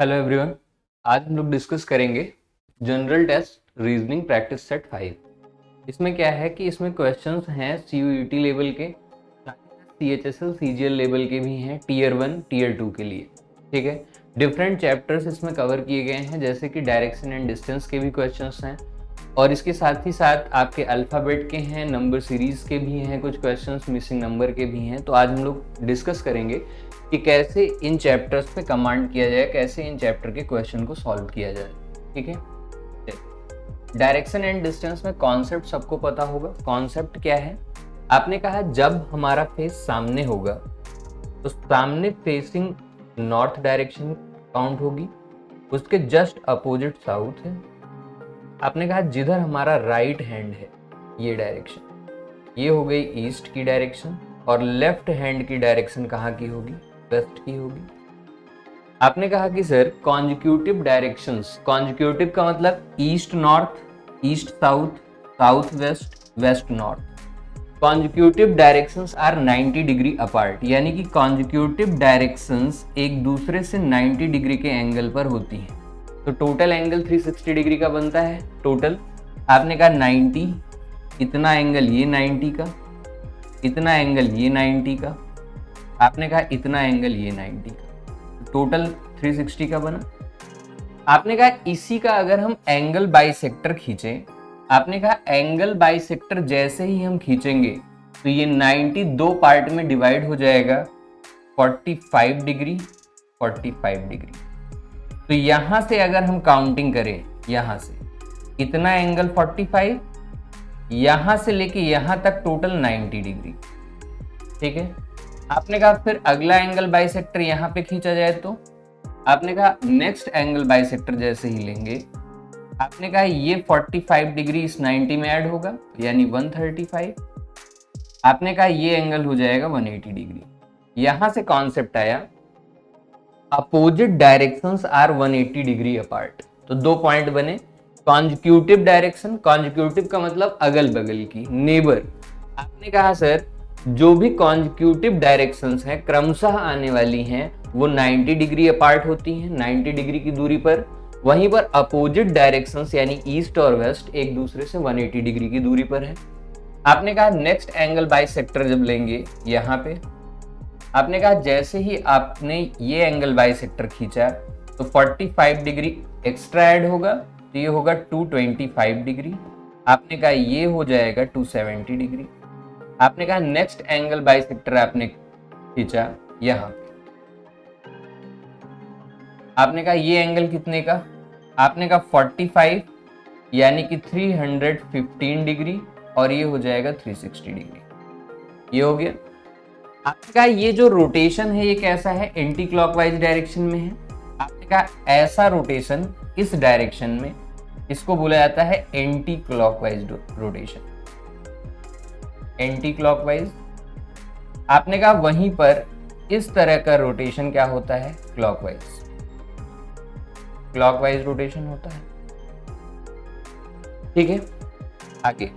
Hello everyone. आज हम लोग डिस्कस करेंगे general test reasoning practice set 5। इसमें क्या है कि इसमें क्वेश्चंस हैं सीयूईटी लेवल के, सीएचएसएल सीजीएल लेवल के भी हैं, टीयर 1 टीयर 2 के लिए। ठीक है, डिफरेंट चैप्टर्स इसमें कवर किए गए हैं, जैसे कि डायरेक्शन एंड डिस्टेंस के भी क्वेश्चंस हैं और इसके साथ ही साथ आपके अल्फ़ाबेट के हैं, नंबर सीरीज के भी हैं, कुछ क्वेश्चंस मिसिंग नंबर के भी हैं। तो आज हम लोग डिस्कस करेंगे कि कैसे इन चैप्टर्स पे कमांड किया जाए, कैसे इन चैप्टर के क्वेश्चन को सॉल्व किया जाए। ठीक है, डायरेक्शन एंड डिस्टेंस में कॉन्सेप्ट सबको पता होगा। कॉन्सेप्ट क्या है? आपने कहा जब हमारा फेस सामने होगा तो सामने फेसिंग नॉर्थ डायरेक्शन काउंट होगी, उसके जस्ट अपोजिट साउथ है। आपने कहा जिधर हमारा राइट हैंड है ये डायरेक्शन, ये हो गई ईस्ट की डायरेक्शन, और लेफ्ट हैंड की डायरेक्शन कहाँ की होगी? वेस्ट की होगी। आपने कहा कि सर कॉन्जिक्यूटिव डायरेक्शंस, कॉन्जिक्यूटिव का मतलब east north, east south, south west, west north. Consecutive directions are 90 degree apart, यानी कि कॉन्जिक्यूटिव डायरेक्शंस एक दूसरे से 90 डिग्री के एंगल पर होती हैं। तो टोटल एंगल 360 डिग्री का बनता है टोटल। आपने कहा 90, इतना एंगल ये 90 का, इतना एंगल ये 90 का, आपने कहा इतना एंगल ये 90 का, टोटल 360 का बना। आपने कहा इसी का अगर हम एंगल बाइसेक्टर खींचें, आपने कहा एंगल बाइसेक्टर जैसे ही हम खींचेंगे तो ये 90 दो पार्ट में डिवाइड हो जाएगा, 45 डिग्री 45 डिग्री। तो यहां से अगर हम काउंटिंग करें, यहां से इतना एंगल 45, यहां से लेके यहां तक टोटल 90 डिग्री। ठीक है, आपने कहा फिर अगला एंगल बाइसेक्टर यहां पे खींचा जाए तो आपने कहा नेक्स्ट एंगल बाइसेक्टर जैसे ही लेंगे, आपने कहा ये 45 डिग्री इस 90 में ऐड होगा यानी 135। आपने कहा ये एंगल हो जाएगा 180 डिग्री। यहां से कॉन्सेप्ट आया opposite directions are 180 degree apart. तो दो पॉइंट बने, कॉन्जिक्यूटिव डायरेक्शन, कॉन्जिक्यूटिव का मतलब अगल बगल की, नेबर। आपने कहा सर जो भी कॉन्जिक्यूटिव डायरेक्शंस हैं क्रमशः आने वाली हैं वो 90 डिग्री अपार्ट होती हैं, 90 डिग्री की दूरी पर। वहीं पर अपोजिट डायरेक्शंस यानी ईस्ट और वेस्ट एक दूसरे से 180 डिग्री की दूरी पर है। आपने कहा नेक्स्ट एंगल बाइसेक्टर जब लेंगे यहाँ पे, आपने कहा जैसे ही आपने ये एंगल बाइसेक्टर खींचा तो 45 डिग्री एक्स्ट्रा ऐड होगा, तो ये होगा 225 डिग्री। आपने कहा ये हो जाएगा 270 डिग्री। आपने कहा नेक्स्ट एंगल बाइसेक्टर आपने खींचा यहां पे, आपने कहा ये एंगल कितने का? आपने कहा 45 यानी कि 315 डिग्री, और ये हो जाएगा 360 डिग्री। ये हो गया। आपने कहा ये जो रोटेशन है ये कैसा है? एंटी क्लॉकवाइज डायरेक्शन में है। आपने कहा ऐसा रोटेशन इस डायरेक्शन में, इसको बोला जाता है anti clockwise rotation, anti clockwise. आपने कहा वहीं पर इस तरह का रोटेशन क्या होता है? क्लॉकवाइज, क्लॉकवाइज रोटेशन होता है। ठीक है, आगे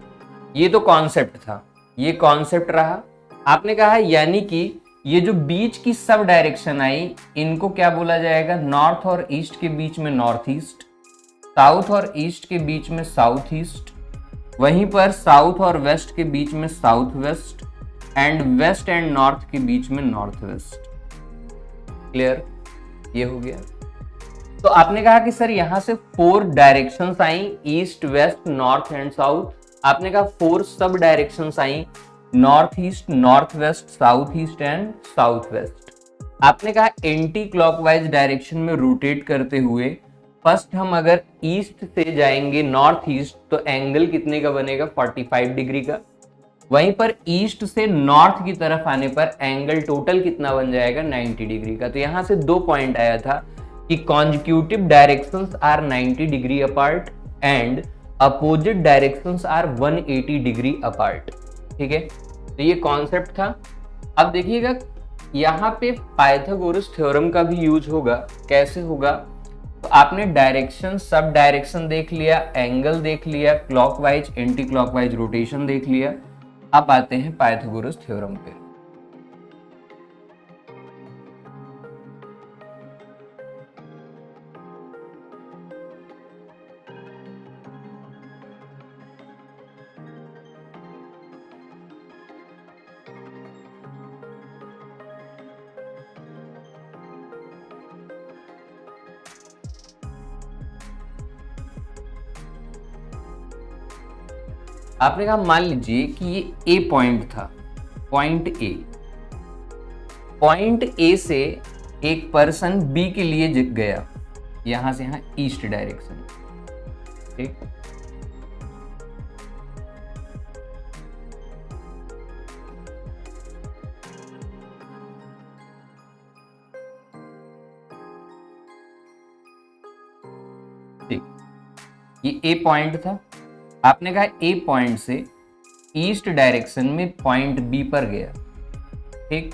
ये तो कॉन्सेप्ट था, ये कॉन्सेप्ट रहा। आपने कहा यानी कि ये जो बीच की सब डायरेक्शन आई इनको क्या बोला जाएगा? नॉर्थ और ईस्ट के बीच में नॉर्थ ईस्ट, साउथ और ईस्ट के बीच में साउथ ईस्ट, वहीं पर साउथ और वेस्ट के बीच में south west, and west and north के बीच में नॉर्थ वेस्ट। क्लियर? ये हो गया। तो आपने कहा कि सर यहां से 4 directions I, east west north and south. आपने कहा 4 सब directions I, north east, north west, south east and south west. आपने कहा एंटी क्लॉकवाइज डायरेक्शन में रोटेट करते हुए फर्स्ट हम अगर ईस्ट से जाएंगे नॉर्थ ईस्ट तो एंगल कितने का बनेगा? 45 डिग्री का। वहीं पर ईस्ट से नॉर्थ की तरफ आने पर एंगल टोटल कितना बन जाएगा? 90 डिग्री का। तो यहां से दो पॉइंट आया था कि consecutive directions are 90 degree apart and opposite directions are 180 degree apart. ठीक है, तो ये कॉन्सेप्ट था। अब देखिएगा यहाँ पे पाइथागोरस थ्योरम का भी यूज होगा। कैसे होगा? तो आपने डायरेक्शन, सब डायरेक्शन देख लिया, एंगल देख लिया, क्लॉकवाइज एंटी क्लॉकवाइज रोटेशन देख लिया। अब आते हैं पाइथागोरस थ्योरम पे। आपने कहा मान लीजिए कि ये ए पॉइंट था, पॉइंट ए से एक पर्सन बी के लिए गया, यहां से यहां ईस्ट डायरेक्शन, ठीक। ये ए पॉइंट था, आपने कहा ए पॉइंट से ईस्ट डायरेक्शन में पॉइंट बी पर गया, ठीक।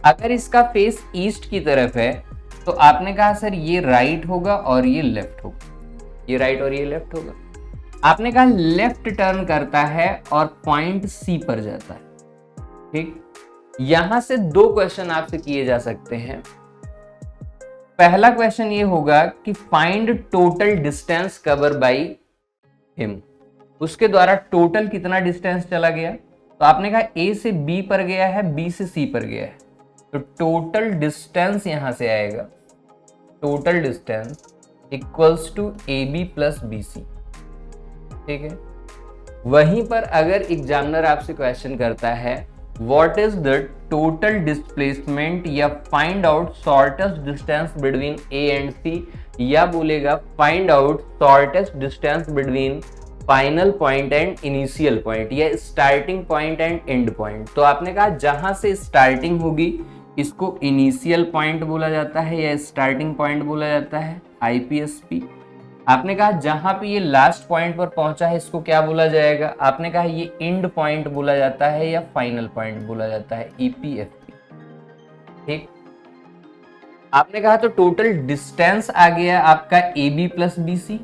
अगर इसका फेस ईस्ट की तरफ है तो आपने कहा सर ये राइट होगा और ये लेफ्ट होगा, ये राइट और ये लेफ्ट होगा। आपने कहा लेफ्ट टर्न करता है और पॉइंट सी पर जाता है, ठीक। यहां से दो क्वेश्चन आपसे किए जा सकते हैं। पहला क्वेश्चन ये होगा कि find total distance cover by him, उसके द्वारा टोटल कितना डिस्टेंस चला गया। तो आपने कहा ए से बी पर गया है, बी से सी पर गया है, तो टोटल डिस्टेंस यहां से आएगा, total distance equals to A B plus B C, ठीक है। वहीं पर अगर एग्जामिनर आपसे क्वेश्चन करता है what is the total displacement या find out shortest distance between A and C, या बोलेगा find out shortest distance between final point and initial point, या starting point and end point. तो आपने कहा जहां से स्टार्टिंग होगी इसको इनिशियल पॉइंट बोला जाता है या स्टार्टिंग पॉइंट बोला जाता है, आईपीएसपी। आपने कहा जहां पे ये लास्ट पॉइंट पर पहुंचा है इसको क्या बोला जाएगा, आपने कहा ये एंड पॉइंट बोला जाता है या फाइनल पॉइंट बोला जाता है, ईपीएफपी, ठीक। आपने कहा तो टोटल डिस्टेंस आ गया आपका A B plus B C.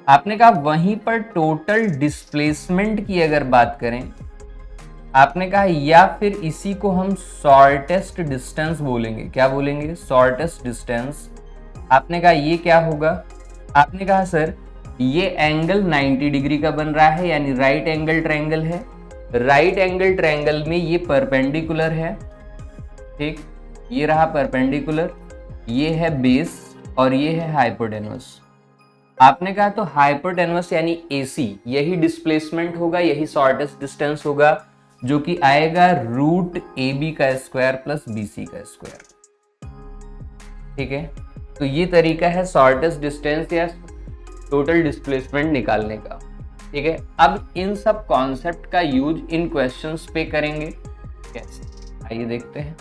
आपने कहा वहीं पर टोटल डिस्प्लेसमेंट की अगर बात करें, आपने कहा या फिर इसी को हम शॉर्टेस्ट डिस्टेंस बोलेंगे, क्या बोलेंगे, शॉर्टेस्ट डिस्टेंस। आपने कहा ये क्या होगा, आपने कहा सर ये एंगल 90 डिग्री का बन रहा है, यानी राइट एंगल ट्रायंगल है, राइट एंगल ट्रायंगल में ये परपेंडिकुलर है, ठीक, ये रहा परपेंडिकुलर, ये है बेस और ये है हाइपोटेन्यूस। आपने कहा तो हाइपोटेन्यूस यानी AC, यही डिस्प्लेसमेंट होगा, यही शॉर्टेस्ट डिस्टेंस होगा, जो कि आएगा रूट AB का स्क्वायर प्लस BC का स्क्वायर, ठीक है। तो ये तरीका है शॉर्टेस्ट डिस्टेंस या टोटल डिस्प्लेसमेंट निकालने का, ठीक है। अब इन सब कॉन्सेप्ट का यूज इन क्वेश्चंस पे करेंगे कैसे, आइए देखते हैं।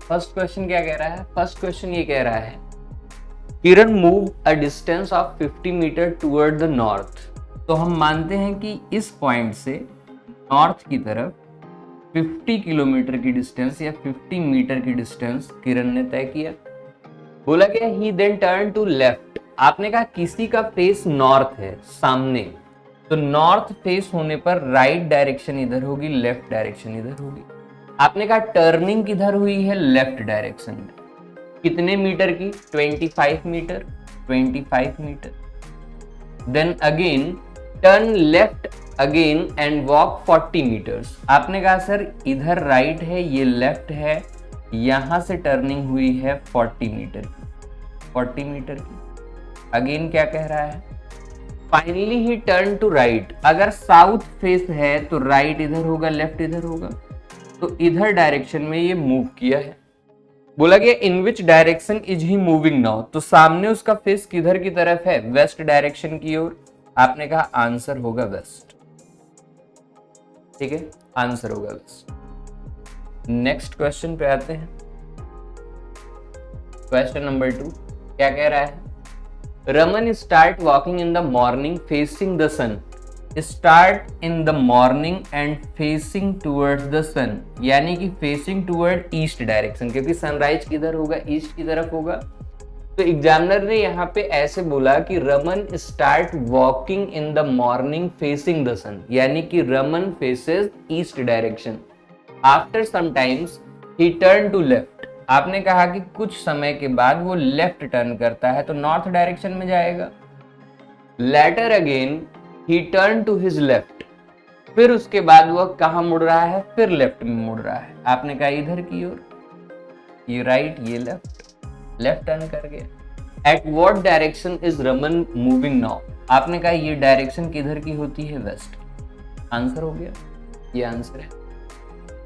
फर्स्ट क्वेश्चन क्या कह रहा है, फर्स्ट क्वेश्चन ये कह रहा है Kiran move a distance of 50 metre toward the north. तो हम मानते हैं कि इस पॉइंट से नॉर्थ की तरफ 50 किलोमीटर की डिस्टेंस या 50 मीटर की डिस्टेंस किरण ने तय किया। बोला गया ही देन टर्न टू लेफ्ट। आपने कहा किसी का फेस नॉर्थ है सामने, तो नॉर्थ फेस होने पर राइट डायरेक्शन इधर होगी, लेफ्ट डायरेक्शन इधर होगी। आपने कहा टर्निंग किधर हुई है, लेफ्ट डायरेक्शन में, कितने मीटर की, 25 meter, 25 meter. Then again turn left again and walk 40 meters. आपने कहा सर इधर राइट है, ये लेफ्ट है, यहां से टर्निंग हुई है 40 मीटर की, 40 मीटर की। अगेन क्या कह रहा है, finally he turn to right. अगर साउथ फेस है तो राइट इधर होगा, लेफ्ट इधर होगा, तो इधर डायरेक्शन में ये मूव किया है। बोला गया in which direction is he moving now. तो सामने उसका फेस किधर की तरफ है, वेस्ट डायरेक्शन की ओर। आपने कहा आंसर होगा वेस्ट, ठीक है, आंसर होगा वेस्ट। नेक्स्ट क्वेश्चन पे आते हैं, क्वेश्चन नंबर 2 क्या कह रहा है, Raman start walking in the morning facing the sun. Start in the morning and facing towards the sun, यानी कि फेसिंग टूवर्ड ईस्ट डायरेक्शन, क्योंकि सनराइज किधर होगा, ईस्ट की तरफ होगा। तो एग्जामिनर ने यहाँ पे ऐसे बोला कि Raman start walking in the morning facing the sun, यानी कि Raman faces east direction. After some times he turn to left, आपने कहा कि कुछ समय के बाद वो लेफ्ट टर्न करता है तो नॉर्थ डायरेक्शन में जाएगा। Later again he turn to his left, फिर उसके बाद वह कहाँ मुड़ रहा है, फिर लेफ्ट में मुड़ रहा है। आपने कहा इधर की ओर, ये राइट ये लेफ्ट, लेफ्ट टर्न कर गया। At what direction is Raman moving now, आपने कहा ये डायरेक्शन किधर की होती है, वेस्ट। आंसर हो गया, ये आंसर है।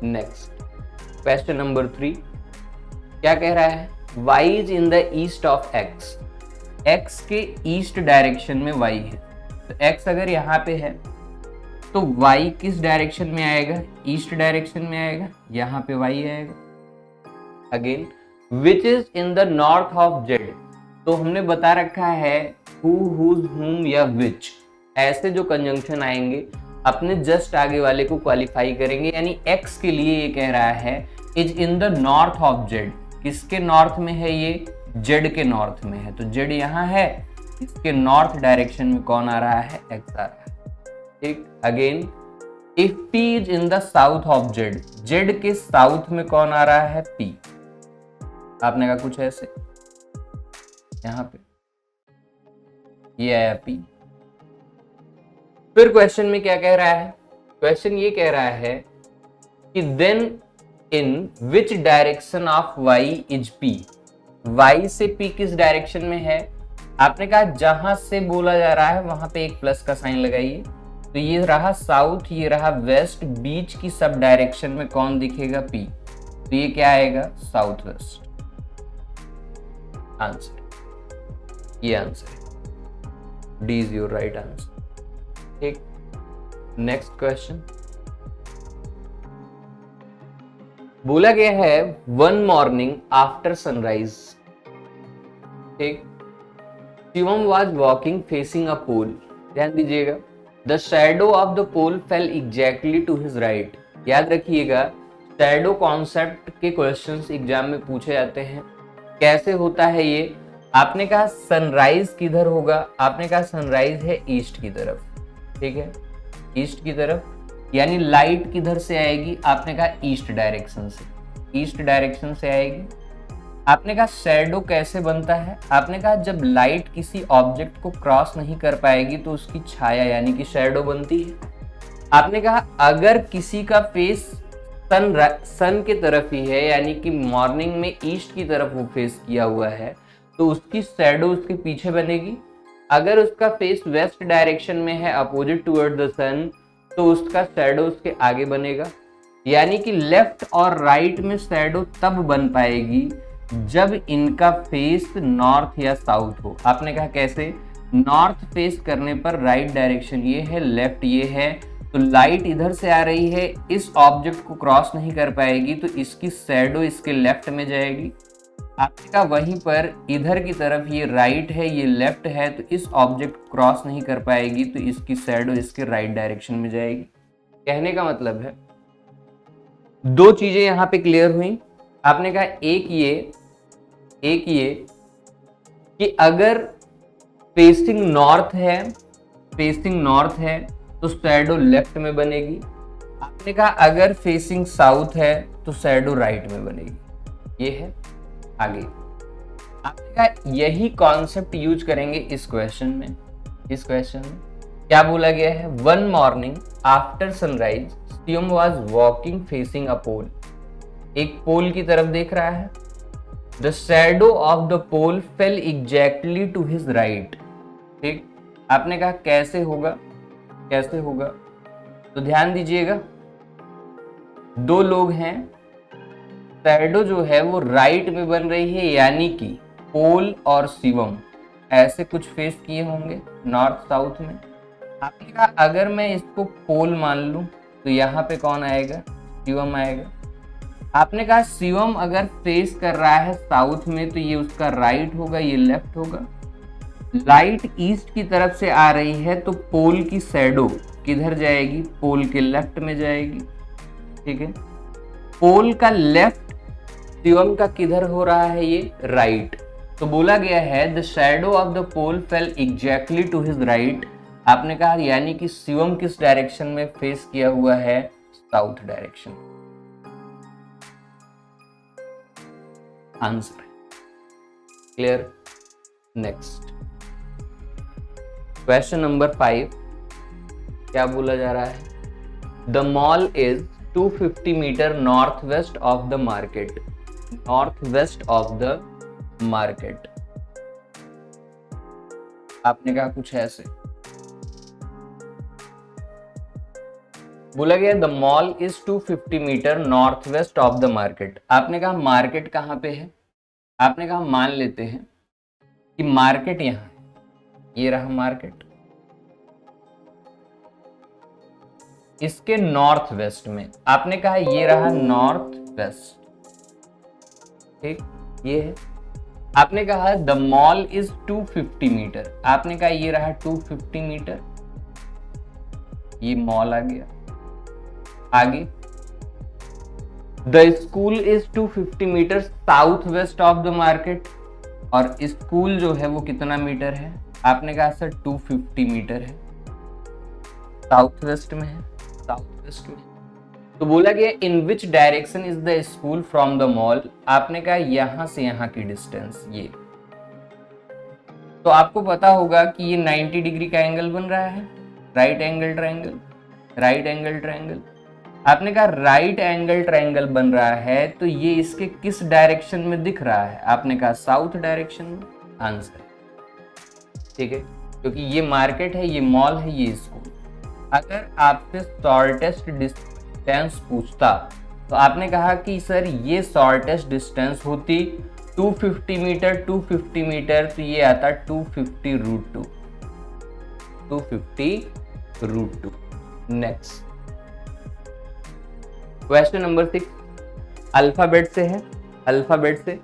नेक्स्ट क्वेश्चन नंबर 3 क्या कह रहा है, y is in the east of x, x के ईस्ट डायरेक्शन में y है। तो x अगर यहाँ पे है तो y किस डायरेक्शन में आएगा, ईस्ट डायरेक्शन में आएगा, यहाँ पे y आएगा। Again which is in the north of z, तो हमने बता रखा है हु, हुज, हुम या विच, ऐसे जो कंजंक्शन आएंगे अपने जस्ट आगे वाले को क्वालिफाई करेंगे। यानी x के लिए ये कह रहा है is in the north of z, किसके नॉर्थ में है, ये z के नॉर्थ में है। तो z यहाँ है, इसके नॉर्थ डायरेक्शन में कौन आ रहा है, x आ रहा है। ठीक, again if p is in the south of z, z के साउथ में कौन आ रहा है, p। आपने कहा कुछ ऐसे, यहाँ पे ये आया p। फिर क्वेश्चन में क्या कह रहा है, क्वेश्चन ये कह रहा है कि then in which direction of y is p, y से p किस डायरेक्शन में है। आपने कहा जहां से बोला जा रहा है वहां पे एक प्लस का साइन लगाइए। तो ये रहा साउथ, ये रहा वेस्ट, बीच की सब डायरेक्शन में कौन दिखेगा, p। तो ये क्या आएगा, साउथ वेस्ट। आंसर, ये आंसर है, D is your right answer. ठीक, नेक्स्ट क्वेश्चन बोला गया है वन मॉर्निंग आफ्टर सनराइज। ठीक, Shivam was walking facing a pole, ध्यान दीजिएगा, the shadow of the pole fell exactly to his right. याद रखिएगा शैडो कॉन्सेप्ट के क्वेश्चंस एग्जाम में पूछे जाते हैं। कैसे होता है ये, आपने कहा सनराइज किधर होगा, आपने कहा सनराइज है ईस्ट की तरफ, ठीक है, ईस्ट की तरफ, यानी लाइट किधर से आएगी, आपने कहा ईस्ट डायरेक्शन से, ईस्ट डायरेक्शन से आएगी। आपने कहा शैडो कैसे बनता है, आपने कहा जब लाइट किसी ऑब्जेक्ट को क्रॉस नहीं कर पाएगी तो उसकी छाया यानी कि शैडो बनती है। आपने कहा अगर किसी का फेस सन के तरफ ही है, यानी कि मॉर्निंग में ईस्ट की तरफ वो फेस किया हुआ है, तो उसकी शैडो उसके पीछे बनेगी। अगर उसका फेस वेस्ट डायरेक्शन में है, अपोजिट टुवर्ड द सन, तो उसका शैडो उसके आगे बनेगा। यानी कि लेफ्ट और राइट में शैडो तब बन पाएगी जब इनका फेस नॉर्थ या साउथ हो। आपने कहा कैसे, नॉर्थ फेस करने पर राइट डायरेक्शन ये है, लेफ्ट ये है, तो लाइट इधर से आ रही है, इस ऑब्जेक्ट को क्रॉस नहीं कर पाएगी, तो इसकी शैडो इसके लेफ्ट में जाएगी। आपने कहा वहीं पर इधर की तरफ ये राइट है, ये लेफ्ट है, तो इस ऑब्जेक्ट को क्रॉस नहीं कर पाएगी, तो इसकी शैडो इसके राइट डायरेक्शन में जाएगी। कहने का मतलब है दो चीजें यहाँ पे क्लियर हुई। आपने कहा एक ये कि अगर फेसिंग नॉर्थ है तो शैडो लेफ्ट में बनेगी। आपने कहा अगर फेसिंग साउथ है तो शैडो राइट में बनेगी। ये है आगे। आपने कहा यही कॉन्सेप्ट यूज करेंगे इस क्वेश्चन में। इस क्वेश्चन में क्या बोला गया है, one morning after sunrise Shivam was walking facing a pole. एक पोल की तरफ देख रहा है। The shadow of the pole fell exactly to his right. ठीक, आपने कहा कैसे होगा, तो ध्यान दीजिएगा, दो लोग हैं, शैडो जो है वो राइट में बन रही है, यानी कि पोल और शिवम ऐसे कुछ फेस किए होंगे नॉर्थ साउथ में। आपने कहा अगर मैं इसको पोल मान लूं तो यहाँ पे कौन आएगा, शिवम आएगा। आपने कहा शिवम अगर फेस कर रहा है साउथ में तो ये उसका राइट होगा, ये लेफ्ट होगा। लाइट ईस्ट की तरफ से आ रही है तो पोल की शैडो किधर जाएगी, पोल के लेफ्ट में जाएगी। ठीक है, पोल का लेफ्ट शिवम का किधर हो रहा है, ये राइट। तो बोला गया है the shadow of the pole fell exactly to his right. आपने कहा यानी कि शिवम किस डायरेक्शन में फेस किया हुआ है, south direction. Answer clear. Next question number 5 क्या बोला जा रहा है, the mall is 250 metre north west of the market. North west of the market, आपने कहा कुछ ऐसे बोला गया the mall is 250 metre north west of the market. आपने कहा मार्केट कहां पे है, आपने कहा मान लेते हैं कि मार्केट यहां है, ये रहा मार्केट, इसके नॉर्थ वेस्ट में आपने कहा ये रहा नॉर्थ वेस्ट। ठीक, ये है। आपने कहा द मॉल इज 250 मीटर, आपने कहा ये रहा 250 मीटर, ये मॉल आ गया। आगे the school is 250 metre south west of the market, और स्कूल जो है वो कितना मीटर है, आपने कहा सर 250 मीटर है, साउथ वेस्ट में है, साउथ वेस्ट में। तो बोला गया in which direction is the school from the mall, आपने कहा यहां से यहां की डिस्टेंस ये। तो आपको पता होगा कि ये 90 डिग्री का एंगल बन रहा है, right angle triangle, right angle triangle. आपने कहा राइट एंगल ट्रायंगल बन रहा है, तो ये इसके किस डायरेक्शन में दिख रहा है, आपने कहा साउथ डायरेक्शन में। आंसर ठीक है, क्योंकि ये मार्केट है, ये मॉल है, ये स्कूल। अगर आपसे शॉर्टेस्ट डिस्टेंस पूछता तो आपने कहा कि सर ये शॉर्टेस्ट डिस्टेंस होती 250 मीटर, 250 मीटर, तो ये आता 250 root 2, 250 root 2। Next question number 6 alphabet से है। अल्फाबेट से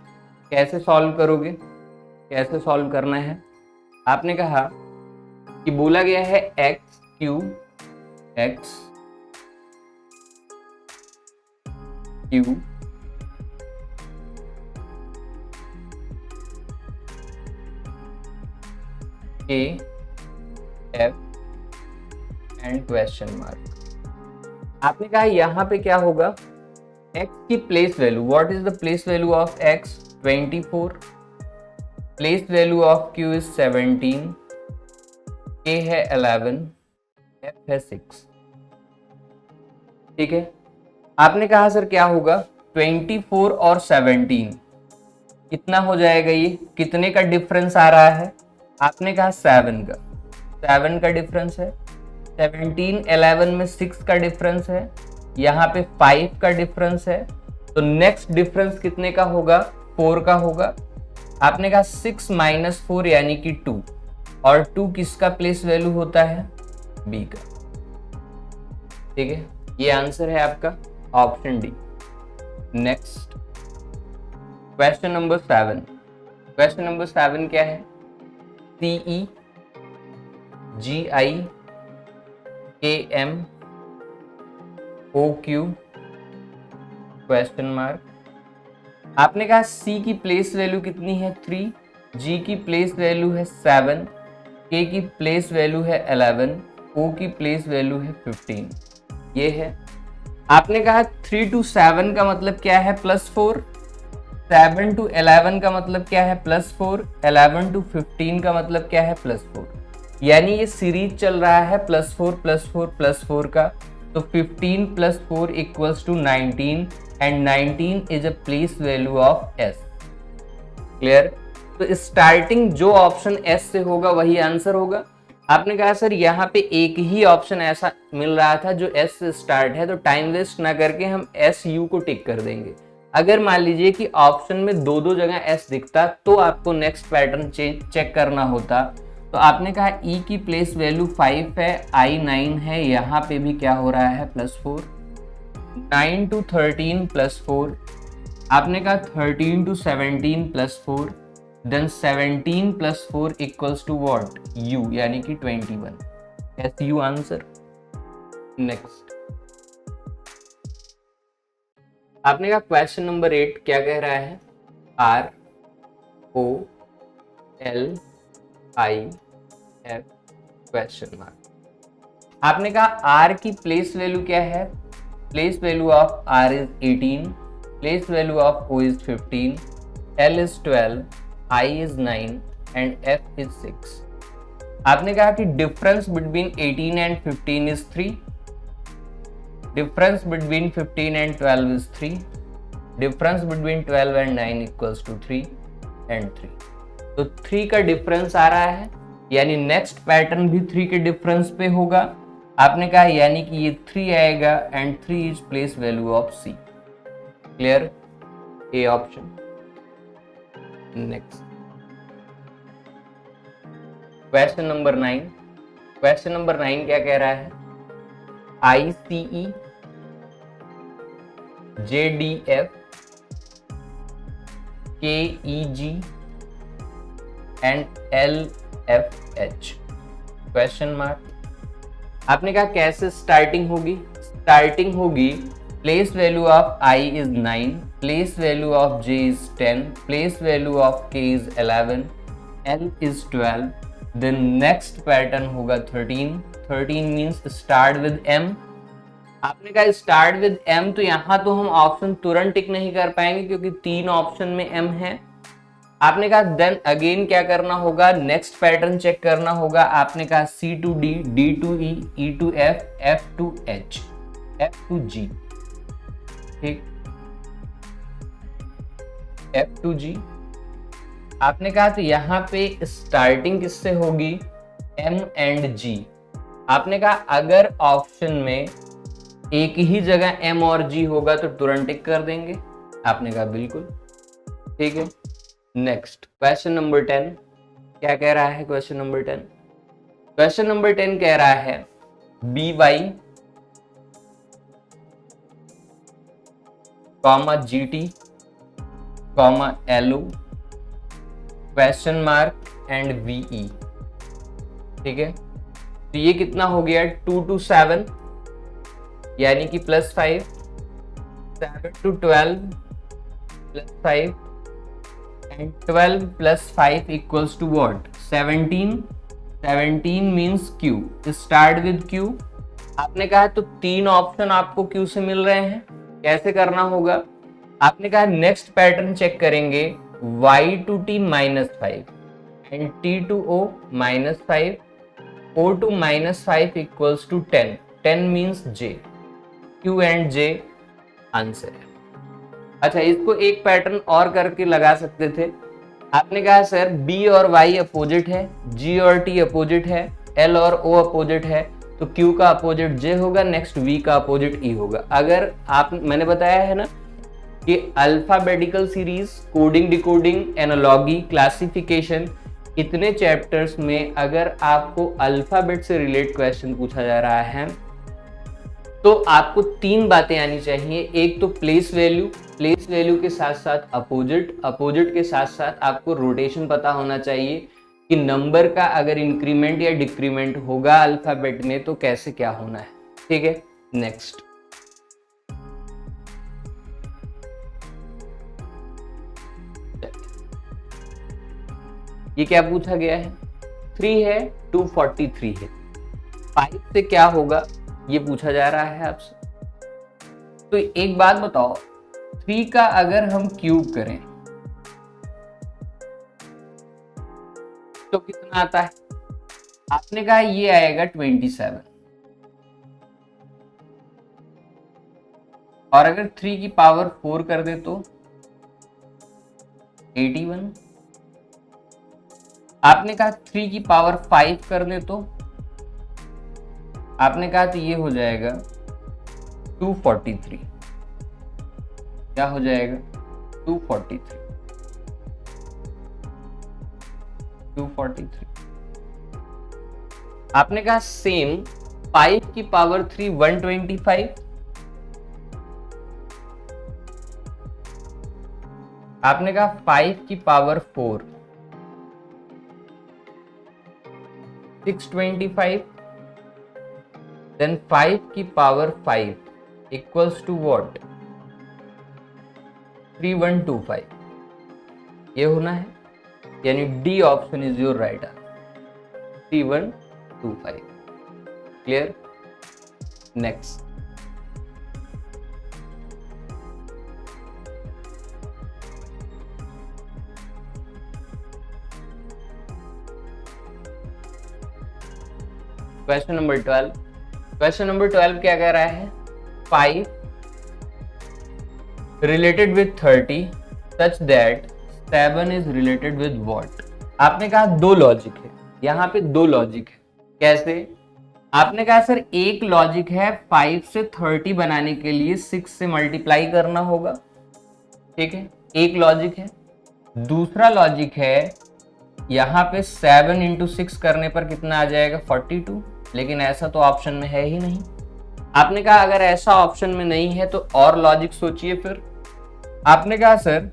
कैसे सॉल्व करोगे, कैसे सॉल्व करना है, आपने कहा कि बोला गया है एक्स क्यू, एक्स क्यू के एफ एंड क्वेश्चन मार्क। आपने कहा यहां पे क्या होगा, x की place value, what is the place value of x, 24, place value of q is 17, k है 11, f है 6। ठीक है, आपने कहा सर क्या होगा, 24 और 17 कितना हो जाएगा, ये कितने का डिफरेंस आ रहा है, आपने कहा 7 का, 7 का डिफरेंस है। 17 11 में 6 का डिफरेंस है, यहाँ पे 5 का डिफरेंस है, तो नेक्स्ट डिफरेंस कितने का होगा, 4 का होगा। आपने कहा 6 माइनस 4 यानी कि 2, और 2 किसका प्लेस वैल्यू होता है, बी का। ठीक है, ये आंसर है आपका option D. Next question number 7। Question number 7 क्या है, CE GI KM OQ question mark. आपने कहा C की प्लेस वैल्यू कितनी है 3, G की प्लेस वैल्यू है 7, K की प्लेस वैल्यू है 11, O की प्लेस वैल्यू है 15। ये है। आपने कहा 3 to 7 का मतलब क्या है, +4, 7 to 11 का मतलब क्या है, +4, 11 to 15 का मतलब क्या है, +4। यानी ये सीरीज चल रहा है +4 +4 +4 का, तो 15 + 4 = 19 and 19 is a place value of S। Clear. तो स्टार्टिंग जो ऑप्शन S से होगा वही आंसर होगा। आपने कहा सर यहाँ पे एक ही ऑप्शन ऐसा मिल रहा था जो S से स्टार्ट है, तो टाइम वेस्ट ना करके हम SU को टिक कर देंगे। अगर मान लीजिए कि ऑप्शन में दो दो जगह S दिखता तो आपको नेक्स्ट पैटर्न चेक करना होता। तो आपने कहा E की प्लेस वैल्यू 5 है, I 9 है, यहाँ पे भी क्या हो रहा है, +4, 9 to 13 +4। आपने कहा 13 to 17 +4, देन 17 + 4 = what, U, यानी कि 21। SU answer. नेक्स्ट आपने कहा क्वेश्चन नंबर 8 क्या कह रहा है, R O L I F question mark. आपने कहा आर की प्लेस वैल्यू क्या है, place value of R is 18, place value of O is 15, L is 12, I is 9 and F is 6। आपने कहा कि difference between 18 and 15 is 3, difference between 15 and 12 is 3, difference between 12 and 9 equals to 3 and 3। तो 3 का difference आ रहा है, यानी next pattern भी 3 के डिफरेंस पे होगा। आपने कहा यानी कि ये 3 आएगा and 3 is place value of C. Clear, A option. Next question number 9। Question number 9 क्या कह रहा है, ICE JDF KEG and LFH question mark. आपने कहा कैसे स्टार्टिंग होगी, स्टार्टिंग होगी place value of I is 9, place value of J is 10, place value of K is 11, L is 12, then next pattern होगा 13। 13 मींस स्टार्ट विद M। आपने कहा start with M, तो यहां तो हम ऑप्शन तुरंत टिक नहीं कर पाएंगे क्योंकि 3 ऑप्शन में M है। आपने कहा देन अगेन क्या करना होगा, नेक्स्ट पैटर्न चेक करना होगा। आपने कहा C to D, D to E, E to F, F to H, F to G, ठीक, F to G। आपने कहा तो यहाँ पे स्टार्टिंग किससे होगी, M एंड G। आपने कहा अगर ऑप्शन में एक ही जगह M और G होगा तो तुरंत टिक कर देंगे। आपने कहा बिल्कुल, ठीक है। नेक्स्ट क्वेश्चन नंबर 10 क्या कह रहा है, क्वेश्चन नंबर 10, क्वेश्चन नंबर 10 कह रहा है BY comma GT comma LO question mark and VE, ठीक है। तो ये कितना हो गया, 2 to 7 यानी कि +5, 7 to 12 +5 and 12 + 5 equals to what, 17। 17 means Q, start with Q। आपने कहा तो 3 ऑप्शन आपको Q से मिल रहे हैं, कैसे करना होगा। आपने कहा नेक्स्ट पैटर्न चेक करेंगे, Y to T -5 and T to O -5, O to -5 equals to 10, 10 means J, Q and J answer है। अच्छा, इसको एक पैटर्न और करके लगा सकते थे। आपने कहा सर B और Y अपोजिट है, G और T अपोजिट है, L और O अपोजिट है, तो Q का अपोजिट J होगा, नेक्स्ट V का अपोजिट E होगा। अगर आप, मैंने बताया है ना कि alphabetical series, coding, decoding, analogy, classification, इतने चैप्टर्स में अगर आपको अल्फाबेट से रिलेटेड क्वेश्चन पूछा जा रहा है तो आपको 3 बातें आनी चाहिए। एक तो प्लेस वैल्यू, प्लेस वैल्यू के साथ साथ अपोजिट, अपोजिट के साथ साथ आपको रोटेशन पता होना चाहिए कि नंबर का अगर इंक्रीमेंट या डिक्रीमेंट होगा अल्फाबेट में तो कैसे क्या होना है, ठीक है। नेक्स्ट ये क्या पूछा गया है, 3 है, 243 है, 5 से क्या होगा ये पूछा जा रहा है आपसे। तो एक बात बताओ, 3 का अगर हम क्यूब करें तो कितना आता है। आपने कहा ये आएगा 27, और अगर 3 की पावर 4 कर दे तो 81। आपने कहा 3 की पावर 5 कर दे तो, आपने कहा तो ये हो जाएगा 243। क्या हो जाएगा, 243, 243। आपने कहा सेम 5 की पावर 3 125। आपने कहा 5 की पावर 4 625। देन 5 की पावर 5 इक्वल्स टू व्हाट? 3125। ये होना है, यानी D option is your right answer, 3125। Clear? Next, question number 12। Question number 12 क्या कह रहा है? 5 related with 30 such that 7 is related with what? आपने कहा दो लॉजिक है, यहाँ पे दो लॉजिक है। कैसे? आपने कहा सर एक लॉजिक है 5 से 30 बनाने के लिए 6 से मल्टीप्लाई करना होगा, ठीक है, एक लॉजिक है। दूसरा लॉजिक है यहाँ पे 7 इंटू 6 करने पर कितना आ जाएगा? 42। लेकिन ऐसा तो ऑप्शन में है ही नहीं। आपने कहा अगर ऐसा ऑप्शन में नहीं है तो और लॉजिक सोचिए फिर। आपने कहा सर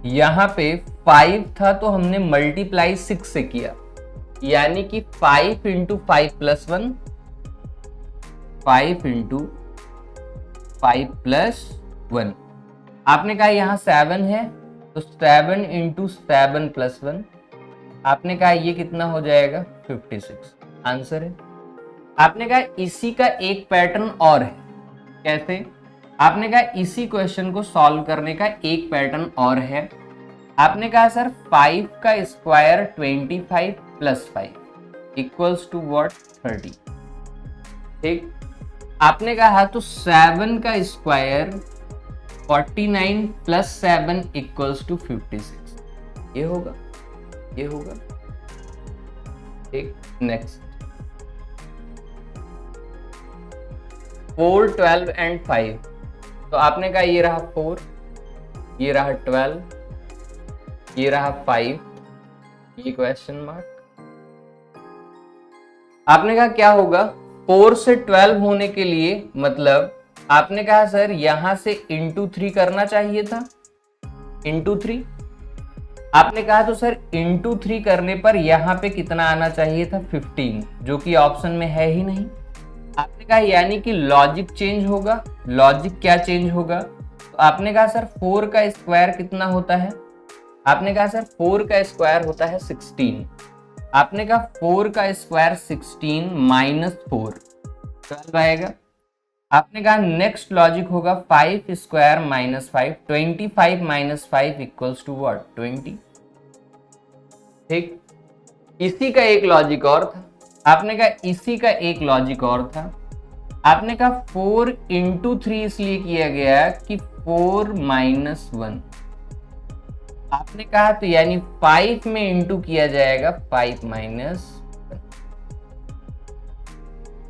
यहाँ पे 5 था तो हमने मल्टीप्लाई 6 से किया, यानी कि 5 इंटू 5 प्लस 1, 5 इंटू 5 प्लस 1। आपने कहा यहाँ 7 है तो 7 इंटू 7 प्लस 1। आपने कहा ये कितना हो जाएगा? 56 आंसर है। आपने कहा इसी का एक पैटर्न और है। कैसे? आपने कहा इसी क्वेश्चन को सॉल्व करने का एक पैटर्न और है। आपने कहा सर 5 का square 25 plus 5 equals to what? 30। ठीक, आपने कहा तो 7 का स्क्वायर 49 प्लस 7 इक्वल्स टू 56। ये होगा, ये होगा। ठीक, नेक्स्ट 4, 12 एंड 5। तो आपने कहा ये रहा 4, ये रहा 12, ये रहा 5, ये क्वेश्चन मार्क। आपने कहा क्या होगा? 4 से 12 होने के लिए मतलब आपने कहा सर यहां से इंटू 3 करना चाहिए था, इंटू 3। आपने कहा तो सर इंटू 3 करने पर यहां पे कितना आना चाहिए था? 15, जो कि ऑप्शन में है ही नहीं। आपने कहा यानी कि लॉजिक चेंज होगा। लॉजिक क्या चेंज होगा? तो आपने कहा सर 4 का स्क्वायर कितना होता है? आपने कहा सर 4 का स्क्वायर होता है 16। आपने कहा 4 का स्क्वायर 16 माइनस 4 12 आएगा। आपने कहा नेक्स्ट लॉजिक होगा 5 square minus 5, 25 minus 5 equals to what? 20। ठीक, इसी का एक लॉजिक और था। आपने कहा इसी का एक लॉजिक और था। आपने कहा 4 इंटू 3 इसलिए किया गया कि 4 माइनस 1। आपने कहा तो यानी 5 में इंटू किया जाएगा 5 माइनस 1।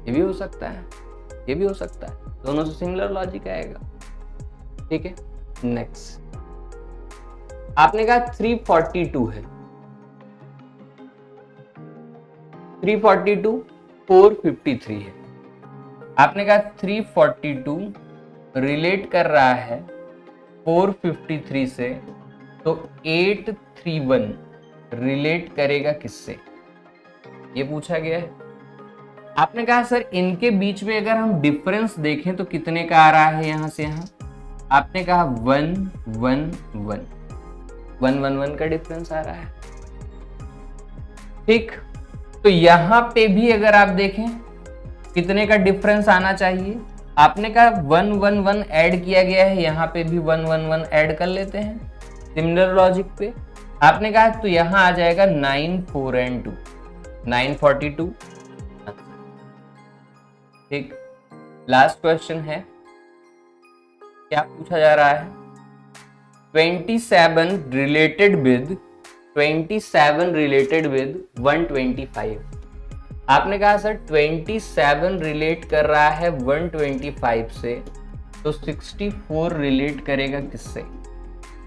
ये भी हो सकता है, ये भी हो सकता है, दोनों से सिमिलर लॉजिक आएगा। ठीक है, नेक्स्ट आपने कहा 342 है। 342 453 है। आपने कहा 342 रिलेट कर रहा है 453 से, तो 831 रिलेट करेगा किससे? ये पूछा गया है। आपने कहा सर इनके बीच में अगर हम डिफरेंस देखें तो कितने का आ रहा है यहां से यहां? आपने कहा 1 1 1 1 1 1 का डिफरेंस आ रहा है। ठीक, तो यहां पे भी अगर आप देखें कितने का डिफरेंस आना चाहिए? आपने कहा 1 1 1 ऐड किया गया है, यहां पे भी 1 1 1 ऐड कर लेते हैं सिमिलर लॉजिक पे। आपने कहा तो यहां आ जाएगा 9 4 एंड 2 942। ठीक, लास्ट क्वेश्चन है, क्या पूछा जा रहा है? 27 रिलेटेड विद 125। आपने कहा सर 27 रिलेट कर रहा है 125 से, तो 64 रिलेट करेगा किससे?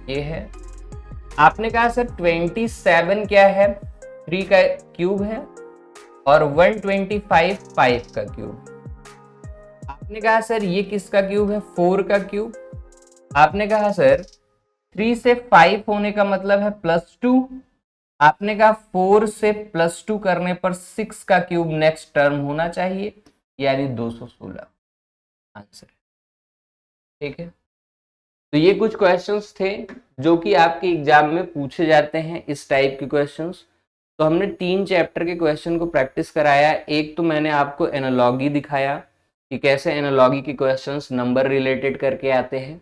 ये है। आपने कहा सर 27 क्या है? 3 का क्यूब है और 125 5 का क्यूब। आपने कहा सर ये किसका क्यूब है? 4 का क्यूब। आपने कहा सर 3 से 5 होने का मतलब है +2। आपने कहा 4 से +2 करने पर 6 का क्यूब नेक्स्ट टर्म होना चाहिए। यानी 216 आंसर। ठीक है, तो ये कुछ क्वेश्चंस थे जो कि आपके एग्जाम में पूछे जाते हैं, इस टाइप के क्वेश्चंस। तो हमने 3 चैप्टर के क्वेश्चन को प्रैक्टिस कराया। एक तो मैंने आपको एनालॉगी दिखाया कि कैसे एनालॉगी के क्वेश्चंस नंबर रिलेटेड करके आते हैं,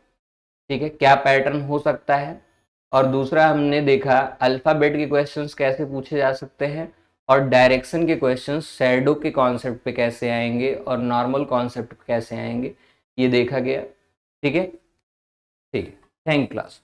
ठीक है, क्या पैटर्न हो सकता है। और दूसरा हमने देखा अल्फाबेट के क्वेश्चंस कैसे पूछे जा सकते हैं, और डायरेक्शन के क्वेश्चंस शैडो के कॉन्सेप्ट पे कैसे आएंगे और नॉर्मल कॉन्सेप्ट पे कैसे आएंगे, ये देखा गया। ठीक है, ठीक है, थैंक क्लास।